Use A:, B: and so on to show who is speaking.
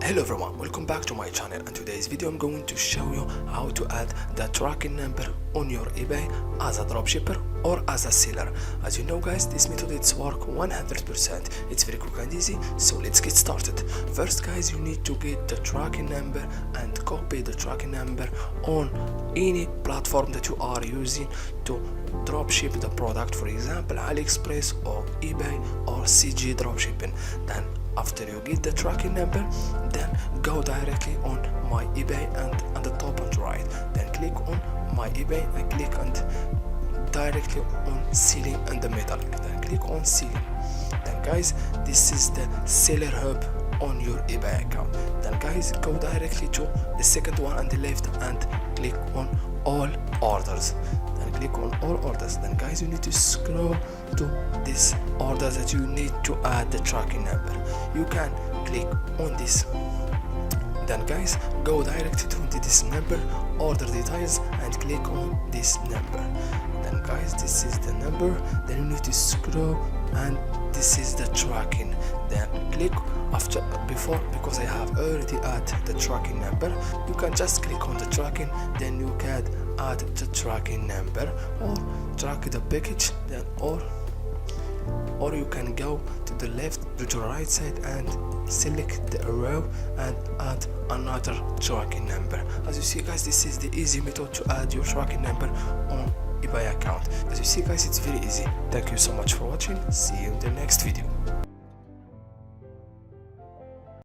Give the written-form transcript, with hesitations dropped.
A: Hello everyone, welcome back to my channel. In today's video I'm going to show you how to add the tracking number on your eBay as a dropshipper or as a seller. As you know guys, this method it's work 100%. It's very quick and easy, so let's get started. First guys, you need to get the tracking number and copy the tracking number on any platform that you are using to dropship the product, for example AliExpress or eBay or CG dropshipping. Then after you get the tracking number, then go directly on my eBay and on the top and right, then click on my eBay and click and directly on selling in the middle, then click on selling. Then guys, this is the seller hub on your eBay account. Then guys, go directly to the second one on the left and click on all orders, then click on all orders. Then guys, you need to scroll to this order that you need to add the tracking number. You can click on this, then guys go directly to this number, order details, and click on this number. Then guys, this is the number, then you need to scroll and this is the tracking. Then click after before, because I have already added the tracking number, you can just click on the tracking, then you can add the tracking number or track the package, then or you can go to the left to the right side and select the row and add another tracking number. As you see guys, this is the easy method to add your tracking number on eBay account. As you see guys, it's very easy. Thank you so much for watching. See you in the next video.